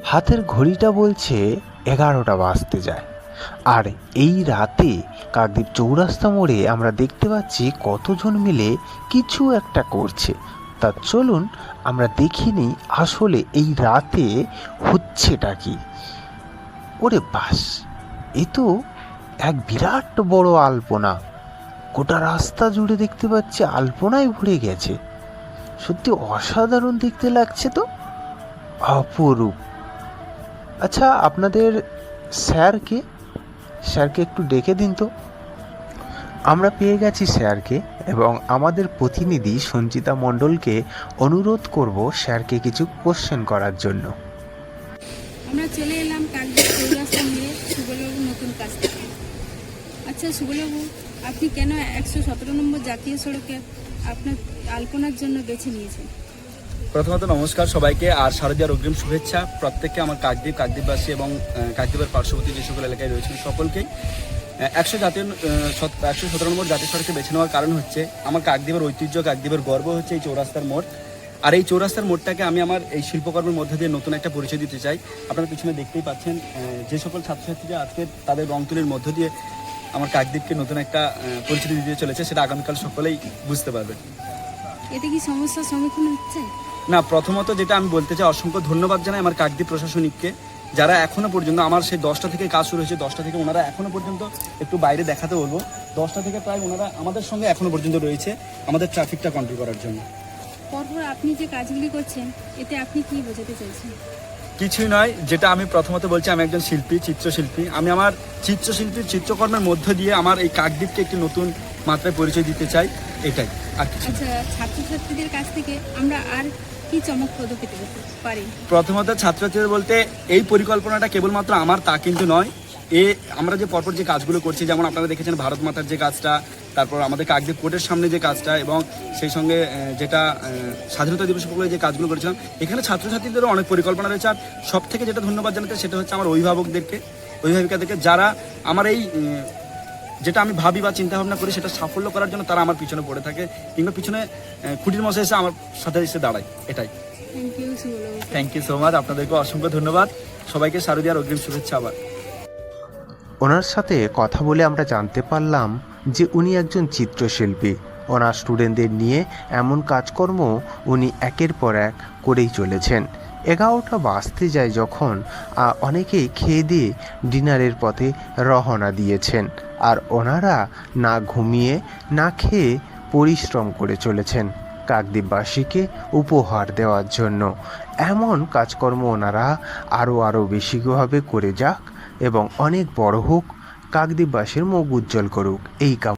হাতের ঘড়িটা বলছে 11টা বাজতে যায়। আর এই রাতে কাকদ্বীপ চৌরাস্তা মোড়ে আমরা দেখতে পাচ্ছি কতজন মিলে কিছু একটা করছে। তা চলুন আমরা দেখিনি আসলে এই রাতে হচ্ছেটা কি। ওরে বাস, এ তো এক বিরাট বড় আলপনা। গোটা রাস্তা জুড়ে দেখতে পাচ্ছি আলপনায় ভরে গেছে। সত্যি অসাধারণ দেখতে লাগছে তো, অপরূপ। আচ্ছা, আপনাদের স্যারকে স্যারকে একটু ডেকে দিন তো। আমরা পেয়ে গেছি স্যারকে, এবং আমাদের প্রতিনিধি সঞ্চিতা মণ্ডলকে অনুরোধ করব স্যারকে কিছু কোশ্চেন করার জন্য। আমরা চলে এলাম কাকদ্বীপ চৌরাস্তা মোড়ে সুবলবাবুর নতুন কাজ থেকে। আচ্ছা সুবলবাবু, আপনি কেন 117 নম্বর জাতীয় সড়কে আপনার আলপনার জন্য বেছে নিয়েছেন? প্রথমত নমস্কার সবাইকে, আর শারদীয়ার অগ্রিম শুভেচ্ছা প্রত্যেককে, আমার কাকদ্বীপবাসী এবং কাকদ্বীপের পার্শ্ববর্তী যে সকল এলাকায় রয়েছেন সকলকেই। 117 নম্বর জাতীয় সড়কে বেছে নেওয়ার কারণ হচ্ছে আমার কাকদ্বীপের ঐতিহ্য, কাকদ্বীপের গর্ব হচ্ছে এই চৌরাস্তার মোড়। আর এই চৌরাস্তার মোড়টাকে আমি আমার এই শিল্পকর্মের মধ্যে দিয়ে নতুন একটা পরিচয় দিতে চাই। আপনারা পিছনে দেখতেই পাচ্ছেন যে সকল ছাত্রছাত্রীরা আজকে তাদের রং তুলির মধ্য দিয়ে আমার কাকদ্বীপকে নতুন একটা পরিচিতি দিতে চলেছে, সেটা আগামীকাল সকলেই বুঝতে পারবেন। এতে কি সমস্যার সম্মুখীন হচ্ছে? না, প্রথমত যেটা আমি বলতে চাই, অসংখ্য ধন্যবাদ জানাই আমার কাকদ্বীপ প্রশাসনিককে, যারা এখনো পর্যন্ত আমার সেই 10টা থেকে কাজ শুরু হয়েছে, 10টা থেকে ওনারা এখনো পর্যন্ত, একটু বাইরে দেখাতে বলবো, 10টা থেকে প্রায় ওনারা আমাদের সঙ্গে এখনো পর্যন্ত রয়েছে আমাদের ট্রাফিকটা কন্ট্রোল করার জন্য। পরপর আপনি যে কাজগুলি করছেন এতে আপনি কি বোঝাতে চাইছেন? কিছুই নয়, যেটা আমি প্রথমত বলছি, আমি একজন শিল্পী, চিত্রশিল্পী। আমি আমার চিত্রশিল্পীর চিত্রকর্মের মধ্য দিয়ে আমার এই কাকদ্বীপকে একটি নতুন মাত্রায় পরিচয় দিতে চাই, এটাই, আর কিছু। আচ্ছা, ছাত্রছাত্রীদের কাছ থেকে আমরা আর কি চমকপ্রদ পেতে পারি? প্রথমত ছাত্রছাত্রীদের বলতে, এই পরিকল্পনাটা কেবলমাত্র আমার তা কিন্তু নয়। আমরা যে পরপর যে কাজগুলো করছি, যেমন আপনারা দেখেছেন ভারত মাতার যে কাজটা, তারপর আমাদের কাকদ্বীপ কোর্টের সামনে যে কাজটা, এবং সেই সঙ্গে যেটা স্বাধীনতা দিবস উপলক্ষে যে কাজগুলো করেছিলাম, এখানে ছাত্রছাত্রীদেরও অনেক পরিকল্পনা রয়েছে। আর সব থেকে যেটা ধন্যবাদ জানাতে, সেটা হচ্ছে আমার অভিভাবিকাদেরকে, যারা আমার এই যেটা আমি ভাবি বা চিন্তা ভাবনা করি সেটা সাফল্য করার জন্য তারা আমার পিছনে পড়ে থাকে, কিংবা পিছনে খুঁটির মশাই এসে আমার সাথে এসে দাঁড়ায়, এটাই। থ্যাংক ইউ সো মাচ, আপনাদেরকে অসংখ্য ধন্যবাদ। সবাইকে শারদীয়ার অগ্রিম শুভেচ্ছা আবার। ওনার সাথে কথা বলে আমরা জানতে পারলাম যে উনি একজন চিত্রশিল্পী। ওনার স্টুডেন্টদের নিয়ে এমন কাজকর্ম উনি একের পর এক করেই চলেছেন। 11টা বাজতে যায় যখন, অনেকেই খেয়ে দিয়ে ডিনারের পথে রওনা দিয়েছেন, আর ওনারা না ঘুমিয়ে না খেয়ে পরিশ্রম করে চলেছেন কাকদ্বীপবাসীকে উপহার দেওয়ার জন্য। এমন কাজকর্ম ওনারা আরও বেশিভাবে করে যাক এবং অনেক বড় হোক, কাকদ্বীপবাসীর মুখ উজ্জ্বল করুক, এই